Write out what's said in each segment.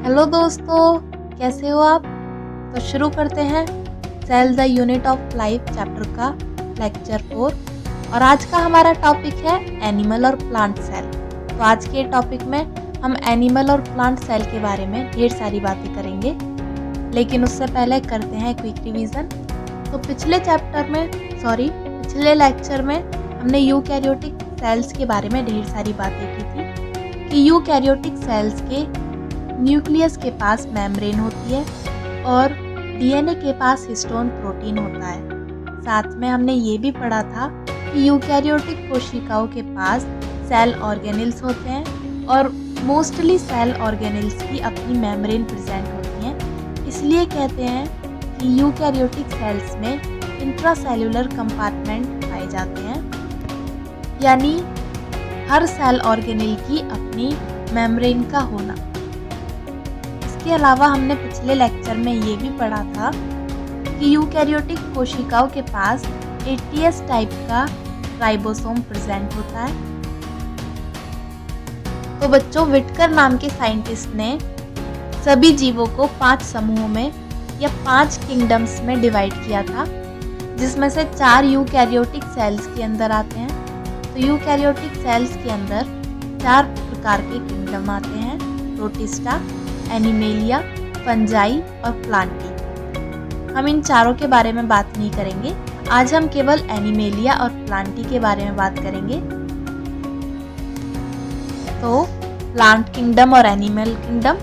Hello दोस्तों, कैसे हो आप। तो शुरू करते हैं cell the unit of life chapter का लेक्चर 4 और आज का हमारा टॉपिक है एनिमल और प्लांट सेल। तो आज के टॉपिक में हम एनिमल और प्लांट सेल के बारे में ढेर सारी बातें करेंगे, लेकिन उससे पहले करते हैं क्विक रिवीजन। तो पिछले लेक्चर में हमने यूकैरियोटिक सेल्स के बारे में ढेर सारी बातें की थी कि यूकैरियोटिक सेल्स के न्यूक्लियस के पास मेम्ब्रेन होती है और डीएनए के पास हिस्टोन प्रोटीन होता है। साथ में हमने ये भी पढ़ा था कि यूकैरियोटिक कोशिकाओं के पास सेल ऑर्गेनेल्स होते हैं और मोस्टली सेल ऑर्गेनेल्स की अपनी मेम्ब्रेन प्रेजेंट होती हैं। इसलिए कहते हैं कि यूकैरियोटिक सेल्स में इंट्रासेल्युलर कंपार्टमेंट पाए जाते हैं, यानी हर सेल ऑर्गेनेल की अपनी मेम्ब्रेन का होना। इसके अलावा हमने पिछले लेक्चर में ये भी पढ़ा था कि यूकैरियोटिक कोशिकाओं के पास ATS टाइप का राइबोसोम प्रेजेंट होता है। तो बच्चों, विटकर नाम के साइंटिस्ट ने सभी जीवों को 5 समूहों में या 5 किंगडम्स में डिवाइड किया था, जिसमें से 4 यूकैरियोटिक सेल्स के अंदर आते हैं। तो यूकैरियोटिक सेल्स के अंदर 4 प्रकार के किंगडम आते हैं: प्रोटिस्टा, एनिमेलिया, फंजाई और प्लांटी। हम इन चारों के बारे में बात नहीं करेंगे, आज हम केवल एनिमेलिया और प्लांटी के बारे में बात करेंगे। तो प्लांट किंगडम और एनिमल किंगडम,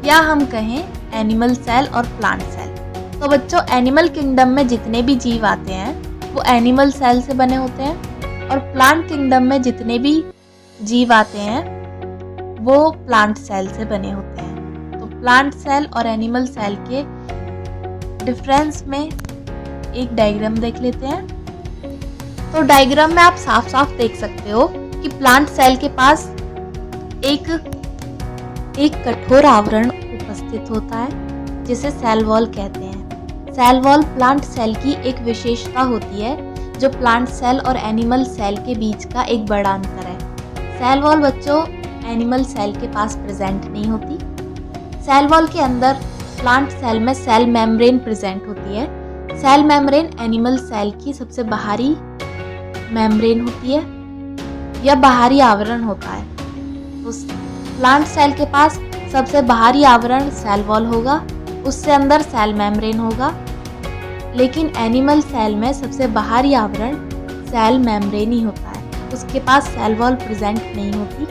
या हम कहें एनिमल सेल और प्लांट सेल। तो बच्चों, एनिमल किंगडम में जितने भी जीव आते हैं वो एनिमल सेल से बने होते हैं और प्लांट किंगडम में जितने भी जीव आते हैं वो प्लांट सेल से बने होते हैं। तो प्लांट सेल और एनिमल सेल के डिफरेंस में एक डायग्राम देख लेते हैं। तो डायग्राम में आप साफ साफ देख सकते हो कि प्लांट सेल के पास एक कठोर आवरण उपस्थित होता है जिसे सेल वॉल कहते हैं। सेल वॉल प्लांट सेल की एक विशेषता होती है जो प्लांट सेल और एनिमल सेल के बीच का एक बड़ा अंतर है। सेल वॉल बच्चों एनिमल सेल के पास प्रेजेंट नहीं होती। सेल वॉल के अंदर प्लांट सेल में सेल मेम्ब्रेन प्रेजेंट होती है। सेल मेम्ब्रेन एनिमल सेल की सबसे बाहरी मेम्ब्रेन होती है या बाहरी आवरण होता है। तो प्लांट सेल के पास सबसे बाहरी आवरण सेल वॉल होगा, उससे अंदर सेल मेम्ब्रेन होगा, लेकिन एनिमल सेल में सबसे बाहरी आवरण सेल मेम्ब्रेन ही होता है, उसके पास सेल वॉल प्रेजेंट नहीं होती।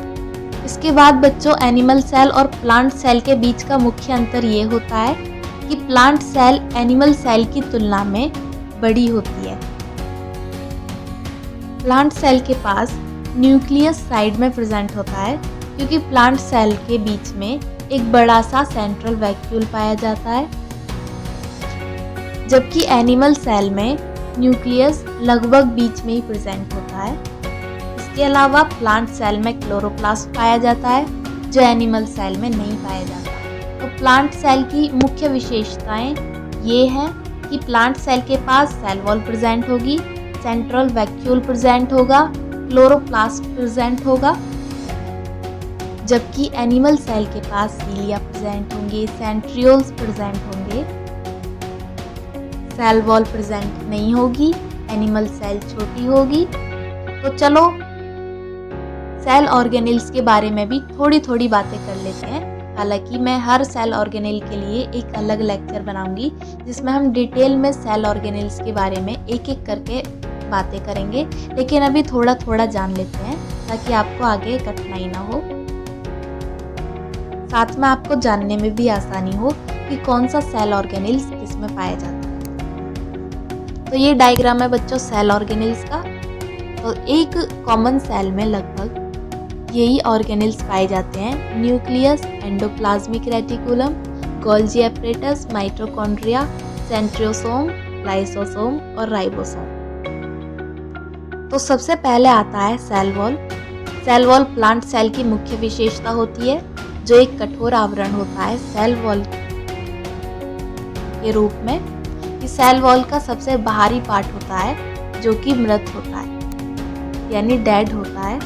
इसके बाद बच्चों, एनिमल सेल और प्लांट सेल के बीच का मुख्य अंतर ये होता है कि प्लांट सेल एनिमल सेल की तुलना में बड़ी होती है। प्लांट सेल के पास न्यूक्लियस साइड में प्रेजेंट होता है क्योंकि प्लांट सेल के बीच में एक बड़ा सा सेंट्रल वैक्यूल पाया जाता है, जबकि एनिमल सेल में न्यूक्लियस लगभग बीच में ही प्रेजेंट होता है। इसके अलावा प्लांट सेल में क्लोरोप्लास्ट पाया जाता है जो एनिमल सेल में नहीं पाया जाता। तो प्लांट सेल की मुख्य विशेषताएं ये हैं कि प्लांट सेल के पास सेल वॉल प्रेजेंट होगी, सेंट्रल वैक्यूल प्रेजेंट होगा, क्लोरोप्लास्ट प्रेजेंट होगा, जबकि एनिमल सेल के पास सीलिया प्रेजेंट होंगे, सेंट्रियोल्स प्रेजेंट होंगे, सेल वॉल प्रेजेंट नहीं होगी, एनिमल सेल छोटी होगी। तो चलो सेल ऑर्गेनेल्स के बारे में भी थोड़ी थोड़ी बातें कर लेते हैं। हालांकि मैं हर सेल ऑर्गेनेल के लिए एक अलग लेक्चर बनाऊंगी जिसमें हम डिटेल में सेल ऑर्गेनेल्स के बारे में एक एक करके बातें करेंगे, लेकिन अभी थोड़ा थोड़ा जान लेते हैं ताकि आपको आगे कठिनाई ना हो, साथ में आपको जानने में भी आसानी हो कि कौन सा सेल ऑर्गेनेल्स किसमें पाया जाता है। तो ये डायग्राम है बच्चों सेल ऑर्गेनेल्स का। तो एक कॉमन सेल में लगभग यही ऑर्गेनेल्स पाए जाते हैं: nucleus, endoplasmic reticulum, Golgi apparatus, mitochondria, centrosome, lysosome और राइबोसोम। तो सबसे पहले आता है cell wall. Cell wall plant cell की मुख्य विशेषता होती है जो एक कठोर आवरण होता है सेल वॉल के रूप में। कि सेल वॉल का सबसे बाहरी पार्ट होता है जो कि मृत होता है, यानी डेड होता है,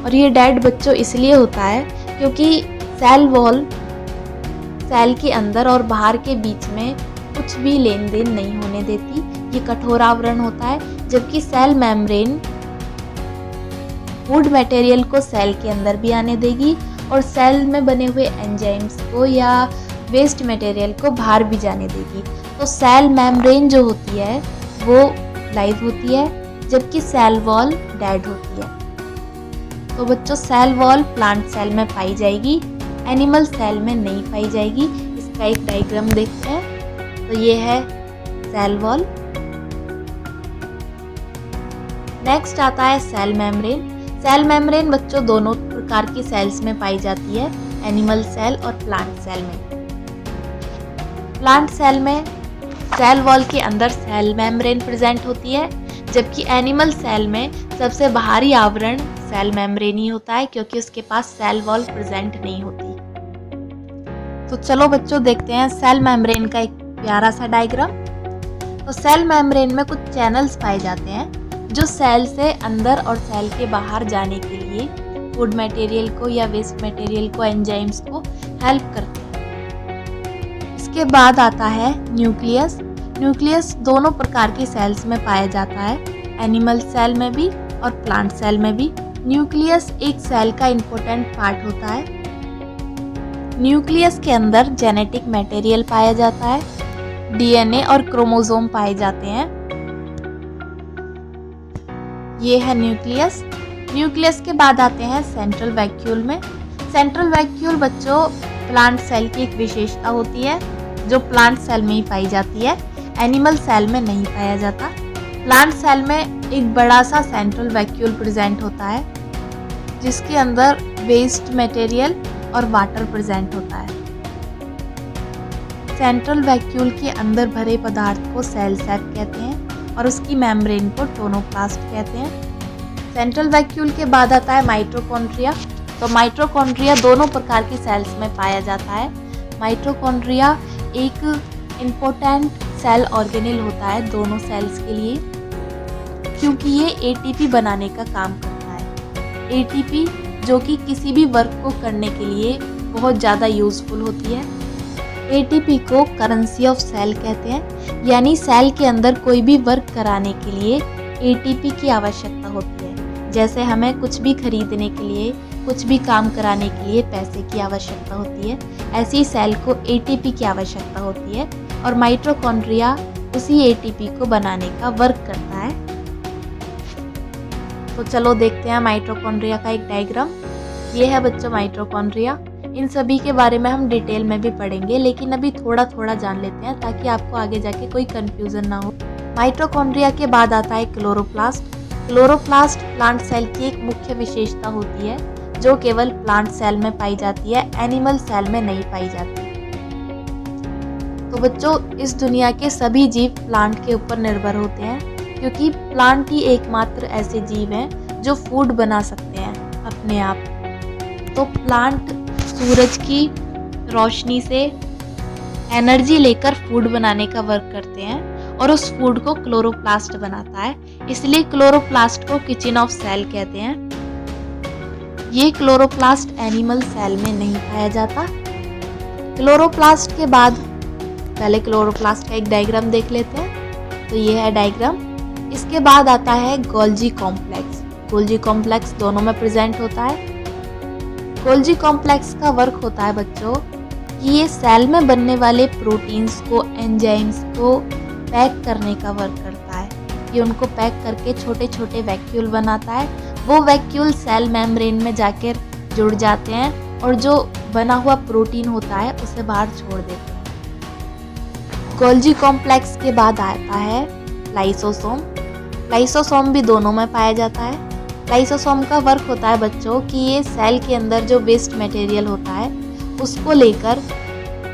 और ये डेड बच्चों इसलिए होता है क्योंकि सेल वॉल सेल के अंदर और बाहर के बीच में कुछ भी लेन देन नहीं होने देती। ये कठोर आवरण होता है, जबकि सेल मेम्ब्रेन फूड मटेरियल को सेल के अंदर भी आने देगी और सेल में बने हुए एंजाइम्स को या वेस्ट मटेरियल को बाहर भी जाने देगी। तो सेल मेम्ब्रेन जो होती है वो लाइव होती है, जबकि सेल वॉल डेड होती है। तो बच्चों सेल वॉल प्लांट सेल में पाई जाएगी, एनिमल सेल में नहीं पाई जाएगी। इसका एक डायग्राम देखते हैं। तो ये है सेल वॉल। नेक्स्ट आता है सेल मेम्ब्रेन। सेल मेम्ब्रेन बच्चों दोनों प्रकार की सेल्स में पाई जाती है, एनिमल सेल और प्लांट सेल में। प्लांट सेल में सेल वॉल के अंदर सेल मेम्ब्रेन प्रेजेंट होती है, जबकि एनिमल सेल में सबसे बाहरी आवरण सेल मेम्ब्रेन ही होता है, क्योंकि उसके पास सेल वॉल प्रेजेंट नहीं होती। तो चलो बच्चों देखते हैं सेल मेम्ब्रेन का एक प्यारा सा डायग्राम। तो सेल मेम्ब्रेन में कुछ चैनल्स पाए जाते हैं जो सेल से अंदर और सेल के बाहर जाने के लिए फूड मटेरियल को या वेस्ट मटेरियल को, एंजाइम्स को हेल्प करते हैं। इसके बाद आता है न्यूक्लियस। न्यूक्लियस दोनों प्रकार की सेल्स में पाया जाता है, एनिमल सेल में भी और प्लांट सेल में भी। न्यूक्लियस एक सेल का इम्पोर्टेंट पार्ट होता है। न्यूक्लियस के अंदर जेनेटिक मटेरियल पाया जाता है, डीएनए और क्रोमोसोम पाए जाते हैं। ये है न्यूक्लियस। न्यूक्लियस के बाद आते हैं सेंट्रल वैक्यूल में। सेंट्रल वैक्यूल बच्चों प्लांट सेल की एक विशेषता होती है, जो प्लांट सेल में ही पाई जाती है, एनिमल सेल में नहीं पाया जाता। प्लांट सेल में एक बड़ा सा सेंट्रल वैक्यूल प्रेजेंट होता है, जिसके अंदर वेस्ट मटेरियल और वाटर प्रेजेंट होता है। सेंट्रल वैक्यूल के अंदर भरे पदार्थ को सेल सैक कहते हैं और उसकी मेम्ब्रेन को टोनोप्लास्ट कहते हैं। सेंट्रल वैक्यूल के बाद आता है माइटोकॉन्ड्रिया। तो माइटोकॉन्ड्रिया दोनों प्रकार की सेल्स में पाया जाता है। माइटोकॉन्ड्रिया एक इम्पोर्टेंट सेल ऑर्गेनेल होता है दोनों सेल्स के लिए, क्योंकि ये एटीपी बनाने का काम करता है। एटीपी जो कि किसी भी वर्क को करने के लिए बहुत ज़्यादा यूज़फुल होती है। एटीपी को करेंसी ऑफ सेल कहते हैं, यानी सेल के अंदर कोई भी वर्क कराने के लिए एटीपी की आवश्यकता होती है। जैसे हमें कुछ भी खरीदने के लिए, कुछ भी काम कराने के लिए पैसे की आवश्यकता होती है, ऐसे ही सेल को एटीपी की आवश्यकता होती है और माइटोकॉन्ड्रिया उसी एटीपी को बनाने का वर्क करता है। तो चलो देखते हैं माइटोकॉन्ड्रिया का एक डायग्राम। ये है बच्चों माइटोकॉन्ड्रिया। इन सभी के बारे में हम डिटेल में भी पढ़ेंगे, लेकिन अभी थोड़ा थोड़ा जान लेते हैं ताकि आपको आगे जाके कोई कंफ्यूजन ना हो। माइटोकॉन्ड्रिया के बाद आता है क्लोरोप्लास्ट। क्लोरोप्लास्ट प्लांट सेल की एक मुख्य विशेषता होती है, जो केवल प्लांट सेल में पाई जाती है, एनिमल सेल में नहीं पाई जाती। तो बच्चों इस दुनिया के सभी जीव प्लांट के ऊपर निर्भर होते हैं, क्योंकि प्लांट ही एकमात्र ऐसे जीव हैं जो फूड बना सकते हैं अपने आप। तो प्लांट सूरज की रोशनी से एनर्जी लेकर फूड बनाने का वर्क करते हैं और उस फूड को क्लोरोप्लास्ट बनाता है, इसलिए क्लोरोप्लास्ट को किचन ऑफ सेल कहते हैं। ये क्लोरोप्लास्ट एनिमल सेल में नहीं पाया जाता। क्लोरोप्लास्ट के बाद पहले क्लोरोप्लास्ट का एक डायग्राम देख लेते हैं। तो ये है डायग्राम। इसके बाद आता है गोल्जी कॉम्प्लेक्स। गोल्जी कॉम्प्लेक्स दोनों में प्रेजेंट होता है। गोल्जी कॉम्प्लेक्स का वर्क होता है बच्चों कि ये सेल में बनने वाले प्रोटीन्स को, एंजाइम्स को पैक करने का वर्क करता है। ये उनको पैक करके छोटे छोटे वैक्यूल बनाता है। वो वैक्यूल सेल मेम्ब्रेन में जाकर जुड़ जाते हैं और जो बना हुआ प्रोटीन होता है उसे बाहर छोड़ देते हैं। गोल्जी कॉम्प्लेक्स के बाद आता है लाइसोसोम। लाइसोसोम भी दोनों में पाया जाता है। लाइसोसोम का वर्क होता है बच्चों कि ये सेल के अंदर जो वेस्ट मटेरियल होता है उसको लेकर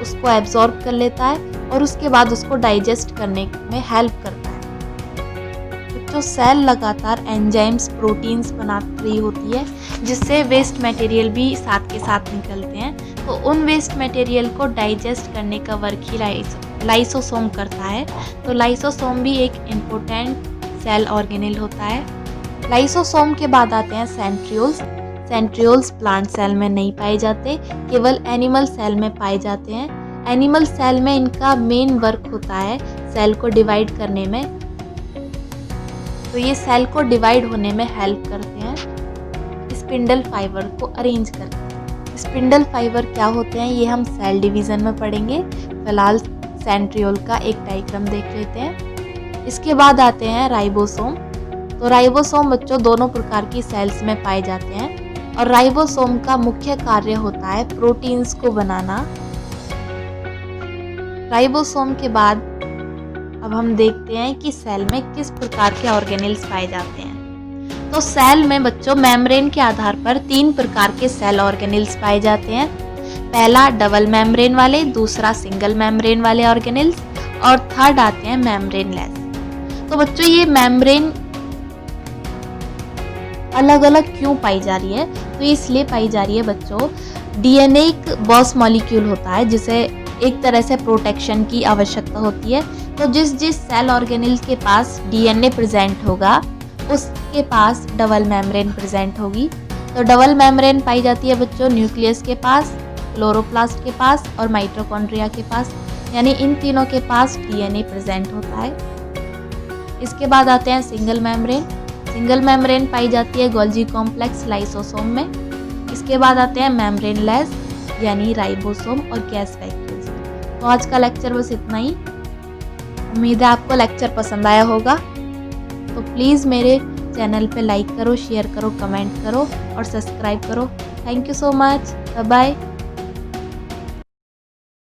उसको एब्जॉर्ब कर लेता है और उसके बाद उसको डाइजेस्ट करने में हेल्प करता है। बच्चों सेल लगातार एंजाइम्स, प्रोटीन्स बना रही होती है, जिससे वेस्ट मटेरियल भी साथ के साथ निकलते हैं। तो उन वेस्ट मटेरियल को डाइजेस्ट करने का वर्क ही लाइसोसोम करता है। तो लाइसोसोम भी एक इम्पोर्टेंट सेल ऑर्गेनेल होता है। लाइसोसोम के बाद आते हैं सेंट्रियोल्स। सेंट्रियोल्स प्लांट सेल में नहीं पाए जाते, केवल एनिमल सेल में पाए जाते हैं। एनिमल सेल में इनका मेन वर्क होता है सेल को डिवाइड करने में, तो ये सेल को डिवाइड होने में हेल्प करते हैं स्पिंडल फाइबर को अरेंज करके। स्पिंडल फाइबर क्या होते हैं ये हम सेल डिवीज़न में पढ़ेंगे। फिलहाल सेंट्रियोल का एक डायग्राम देख लेते हैं। इसके बाद आते हैं राइबोसोम। तो राइबोसोम बच्चों दोनों प्रकार की सेल्स में पाए जाते हैं और राइबोसोम का मुख्य कार्य होता है प्रोटीन्स को बनाना। राइबोसोम के बाद अब हम देखते हैं कि सेल में किस प्रकार के ऑर्गेनेल्स पाए जाते हैं। तो सेल में बच्चों मेम्ब्रेन के आधार पर 3 प्रकार के सेल ऑर्गेनेल्स पाए जाते हैं। पहला डबल मेम्ब्रेन वाले, दूसरा सिंगल मेम्ब्रेन वाले ऑर्गेनेल्स और थर्ड आते हैं मेम्ब्रेन लेस। तो बच्चों ये मेम्ब्रेन अलग अलग क्यों पाई जा रही है? तो ये इसलिए पाई जा रही है बच्चों, डीएनए एक बॉस मॉलिक्यूल होता है जिसे एक तरह से प्रोटेक्शन की आवश्यकता होती है। तो जिस जिस सेल ऑर्गेनेल के पास डीएनए प्रेजेंट होगा उसके पास डबल मेम्ब्रेन प्रेजेंट होगी। तो डबल मेम्ब्रेन पाई जाती है बच्चों न्यूक्लियस के पास, क्लोरोप्लास्ट के पास और माइटोकॉन्ड्रिया के पास, यानी इन तीनों के पास डीएनए प्रेजेंट होता है। इसके बाद आते हैं सिंगल मेम्ब्रेन। सिंगल मेम्ब्रेन पाई जाती है गोल्जी कॉम्प्लेक्स लाइसोसोम में। इसके बाद आते हैं मेम्ब्रेन लेस यानी राइबोसोम और गैस वैक्यूल्स। तो आज का लेक्चर बस इतना ही। उम्मीद है आपको लेक्चर पसंद आया होगा। तो प्लीज़ मेरे चैनल पे लाइक करो, शेयर करो, कमेंट करो और सब्सक्राइब करो। Thank you so much. Bye bye.